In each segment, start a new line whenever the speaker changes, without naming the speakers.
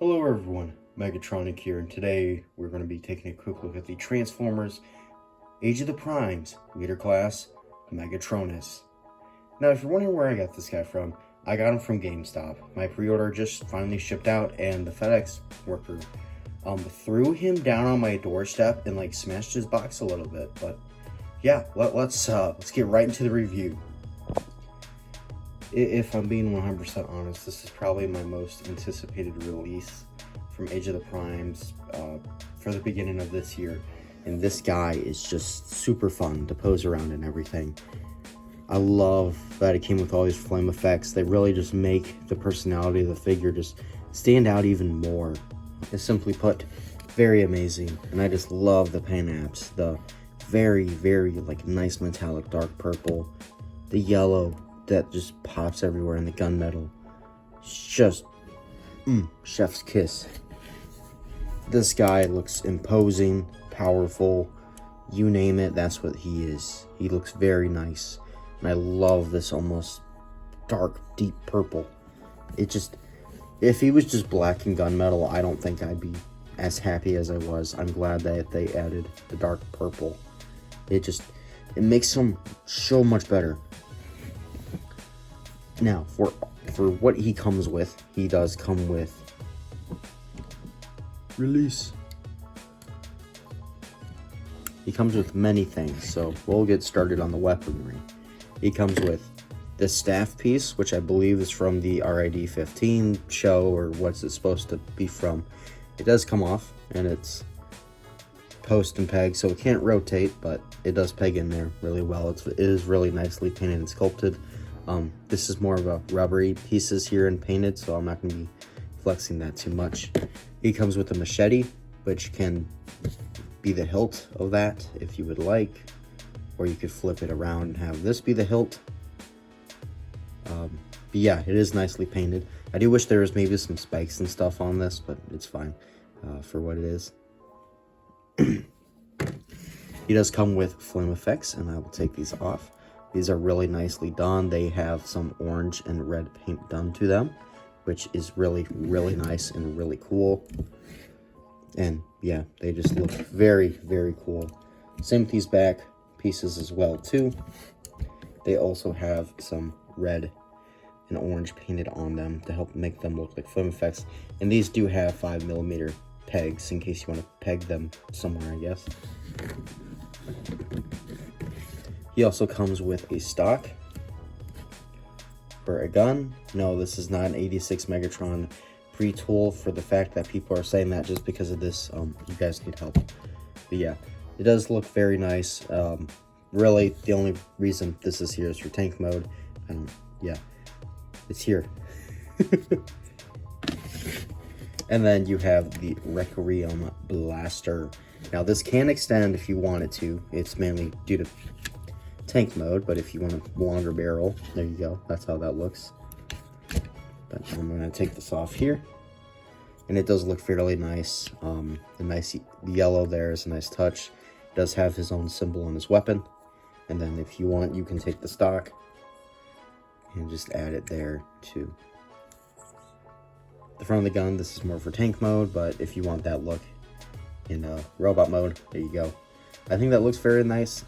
Hello everyone, Megatronic here, and today we're going to be taking a quick look at the Transformers Age of the Primes Leader Class Megatronus. Now, if you're wondering where I got this guy from, I got him from GameStop. My pre-order just finally shipped out, and the FedEx worker threw him down on my doorstep and like smashed his box a little bit. But yeah, let's get right into the review. If I'm being 100% honest, this is probably my most anticipated release from Age of the Primes for the beginning of this year. And this guy is just super fun to pose around and everything. I love that it came with all these flame effects. They really just make the personality of the figure just stand out even more. It's simply put, very amazing. And I just love the paint apps. The very, very like nice metallic dark purple. The yellow that just pops everywhere in the gunmetal. It's just chef's kiss. This guy looks imposing, powerful, you name it, that's what he is. He looks very nice, and I love this almost dark, deep purple. It just, if he was just black and gunmetal, I don't think I'd be as happy as I was. I'm glad that they added the dark purple. It makes him so much better. Now, for what he comes with, he does come with release. He comes with many things, so we'll get started on the weaponry. He comes with this staff piece, which I believe is from the RID-15 show, or what's it supposed to be from. It does come off, and it's post and peg, so it can't rotate, but it does peg in there really well. It is really nicely painted and sculpted. This is more of a rubbery pieces here and painted, so I'm not going to be flexing that too much. He comes with a machete, which can be the hilt of that if you would like, or you could flip it around and have this be the hilt. But yeah, it is nicely painted. I do wish there was maybe some spikes and stuff on this, but it's fine for what it is. He does come with flame effects, and I will take these off. These are really nicely done. They have some orange and red paint done to them, which is really, really nice and really cool. And yeah, they just look very, very cool. Same with these back pieces as well too. They also have some red and orange painted on them to help make them look like flame effects. And these do have 5mm pegs in case you want to peg them somewhere, I guess. He also comes with a stock for a gun. No, this is not an 86 Megatron pre-tool, for the fact that people are saying that just because of this. You guys need help. But yeah, it does look very nice. Really, the only reason this is here is for tank mode. And yeah, it's here. And then you have the Requiem Blaster. Now, this can extend if you wanted to. It's mainly due to tank mode, but if you want a longer barrel, there you go. That's how that looks. But I'm going to take this off here, and it does look fairly nice. The yellow there is a nice touch. It does have his own symbol on his weapon, and then if you want, you can take the stock and just add it there to the front of the gun. This is more for tank mode, but if you want that look in robot mode, there you go. I think that looks very nice.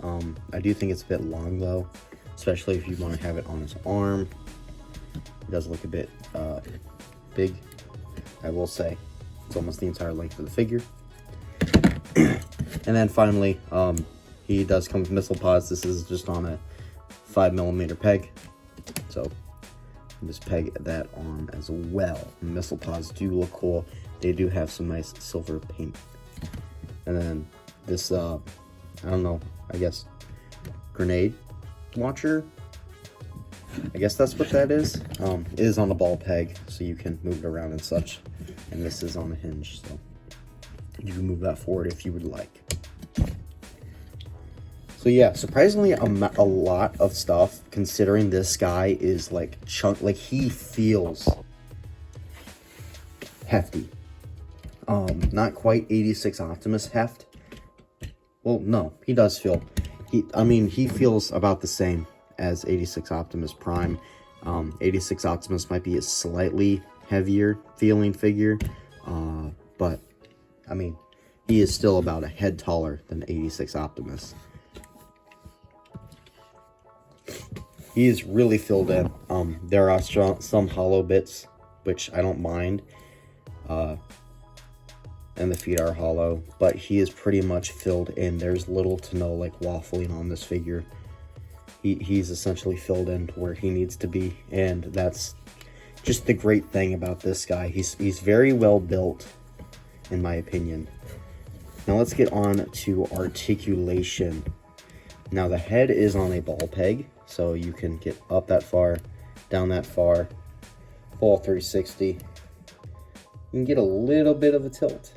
I do think it's a bit long though, especially if you want to have it on his arm. It does look a bit big, I will say. It's almost the entire length of the figure. And then finally, he does come with missile pods. This is just on a 5mm peg, so just peg that on as well. The missile pods do look cool. They do have some nice silver paint. And then this I don't know, I guess grenade launcher, I guess that's what that is. It is on a ball peg, so you can move it around and such. And this is on a hinge, so you can move that forward if you would like. So yeah, surprisingly a lot of stuff, considering this guy is like like he feels hefty. Not quite 86 Optimus heft. Well, no, he does feel, he feels about the same as 86 Optimus Prime. 86 Optimus might be a slightly heavier feeling figure. But, I mean, he is still about a head taller than 86 Optimus. He is really filled in. There are some hollow bits, which I don't mind. And the feet are hollow, but he is pretty much filled in. There's little to no like waffling on this figure. He's essentially filled in to where he needs to be, and that's just the great thing about this guy. He's very well built, in my opinion. Now let's get on to articulation. Now the head is on a ball peg, so you can get up that far, down that far, full 360. You can get a little bit of a tilt.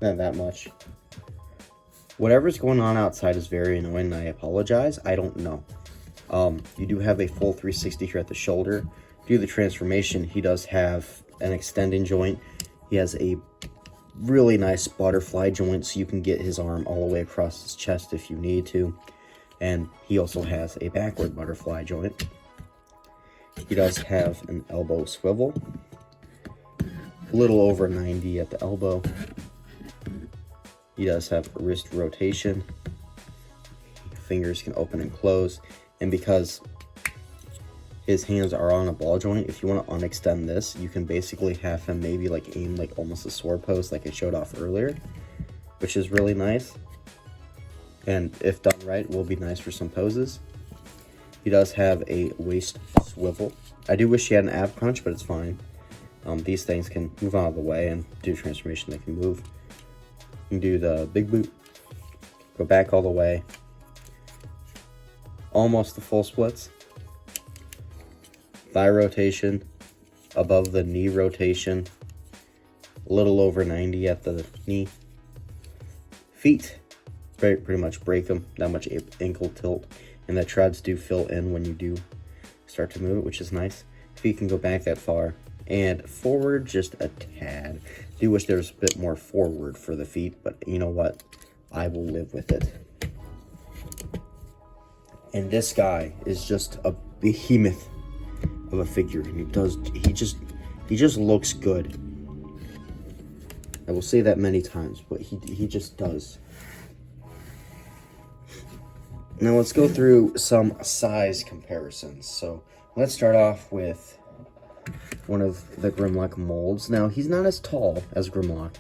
Not that much. Whatever's going on outside is very annoying, and I apologize. I don't know. You do have a full 360 here at the shoulder. Due to the transformation, he does have an extending joint. He has a really nice butterfly joint, so you can get his arm all the way across his chest if you need to. And he also has a backward butterfly joint. He does have an elbow swivel. A little over 90 at the elbow. He does have wrist rotation. Fingers can open and close. And because his hands are on a ball joint, if you want to unextend this, you can basically have him maybe like aim like almost a sword pose like I showed off earlier, which is really nice. And if done right, will be nice for some poses. He does have a waist swivel. I do wish he had an ab crunch, but it's fine. These things can move out of the way, and due to transformation, they can move. You can do the big boot, go back all the way, almost the full splits, thigh rotation, above the knee rotation, a little over 90 at the knee, feet, pretty much break them, not much ankle tilt, and the treads do fill in when you do start to move it, which is nice. Feet can go back that far, and forward just a tad. Do wish there was a bit more forward for the feet, but you know what? I will live with it. And this guy is just a behemoth of a figure, and he just looks good. I will say that many times, but he just does. Now let's go through some size comparisons. So let's start off with one of the Grimlock molds. Now, he's not as tall as Grimlock,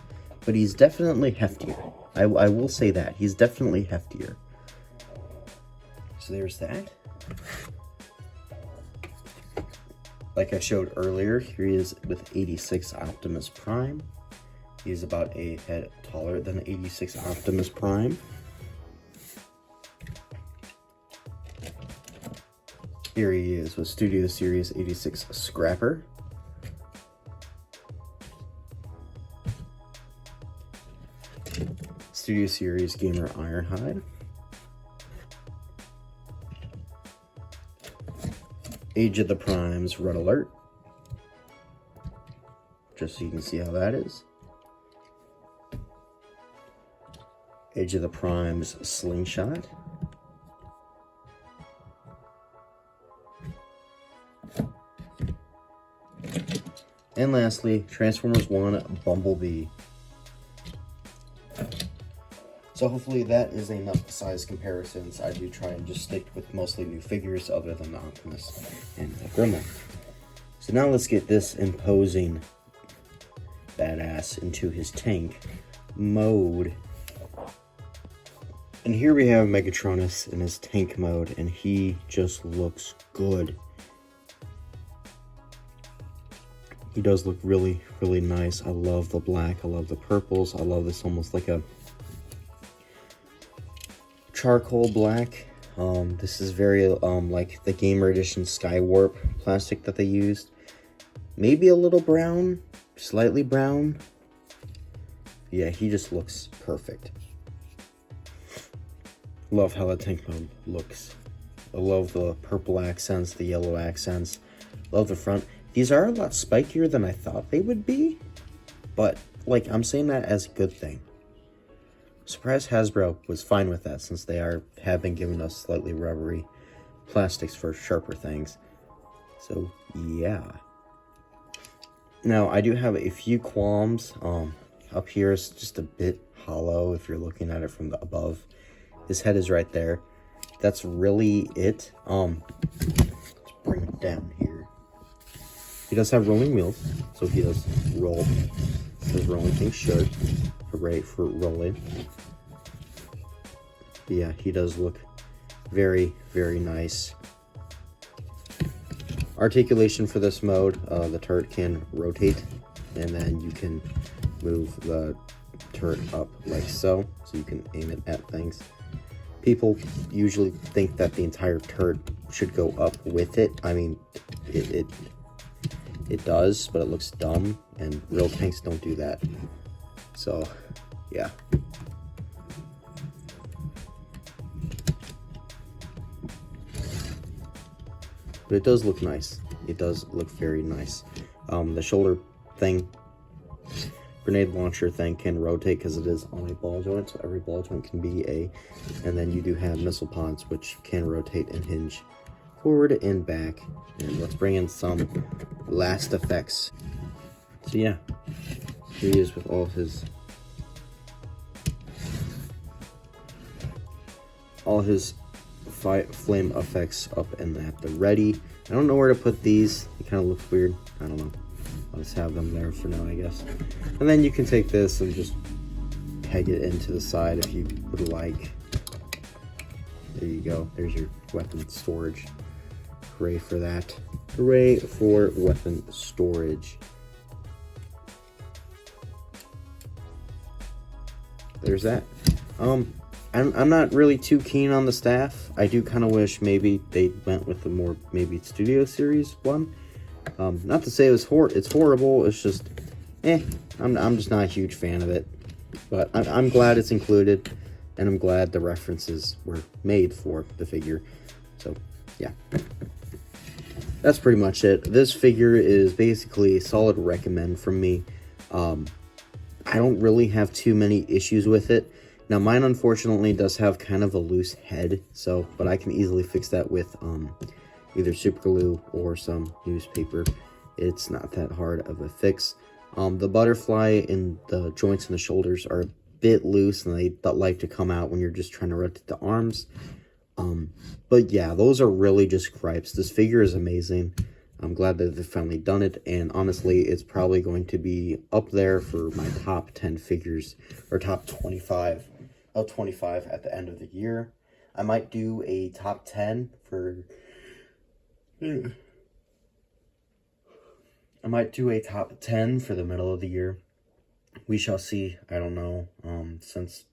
but he's definitely heftier. I will say that. He's definitely heftier. So there's that. Like I showed earlier, here he is with 86 Optimus Prime. He's about a head taller than 86 Optimus Prime. Here he is with Studio Series 86 Scrapper. Studio Series Gamer Ironhide. Age of the Primes Red Alert. Just so you can see how that is. Age of the Primes Slingshot. And lastly, Transformers 1 Bumblebee. So hopefully that is enough size comparisons. I do try and just stick with mostly new figures other than the Optimus and the Gremlin. So now let's get this imposing badass into his tank mode. And here we have Megatronus in his tank mode, and he just looks good. He does look really, really nice. I love the black. I love the purples. I love this almost like a charcoal black. This is very like the Gamer Edition Skywarp plastic that they used. Maybe a little brown, slightly brown. Yeah, he just looks perfect. Love how the tank mode looks. I love the purple accents, the yellow accents. Love the front. These are a lot spikier than I thought they would be, but like I'm saying that as a good thing. Surprised Hasbro was fine with that, since they have been giving us slightly rubbery plastics for sharper things. So yeah. Now, I do have a few qualms. Up here is just a bit hollow if you're looking at it from the above. His head is right there. That's really it. Let's bring it down here. He does have rolling wheels, so he does roll. As rolling things should. Hooray for rolling. But yeah, he does look very, very nice. Articulation for this mode, the turret can rotate, and then you can move the turret up like so you can aim it at things. People usually think that the entire turret should go up with it. I mean, it does, but it looks dumb, and real tanks don't do that. So, yeah. But it does look nice. It does look very nice. The shoulder thing, grenade launcher thing can rotate because it is on a ball joint, so every ball joint can be a, and then you do have missile pods which can rotate and hinge forward and back. And let's bring in some last effects. So yeah, here he is with all his flame effects up and at the ready. I don't know where to put these. It kind of looks weird. I don't know. I'll just have them there for now, I guess. And then you can take this and just peg it into the side if you would like. There you go. There's your weapon storage. Hooray for that. Hooray for weapon storage. There's that. I'm not really too keen on the staff. I do kind of wish maybe they went with the more maybe Studio Series one. Not to say it's horrible. It's just, I'm just not a huge fan of it. But I'm glad it's included, and I'm glad the references were made for the figure. So yeah, that's pretty much it. This figure is basically a solid recommend from me. I don't really have too many issues with it. Now, mine unfortunately does have kind of a loose head, but I can easily fix that with either super glue or some newspaper. It's not that hard of a fix. The butterfly and the joints in the shoulders are a bit loose, and they like to come out when you're just trying to rotate the arms. But yeah, those are really just gripes. This figure is amazing. I'm glad that they've finally done it, and honestly, it's probably going to be up there for my top 10 figures, or top 25 of 25 at the end of the year. I might do a top 10 for... I might do a top 10 for the middle of the year. We shall see. I don't know. Since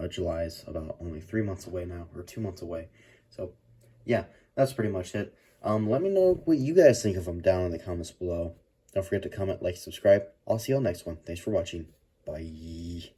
July is about only 3 months away now, or 2 months away. So, yeah, that's pretty much it. Let me know what you guys think of them down in the comments below. Don't forget to comment, like, subscribe. I'll see you all next one. Thanks for watching. Bye.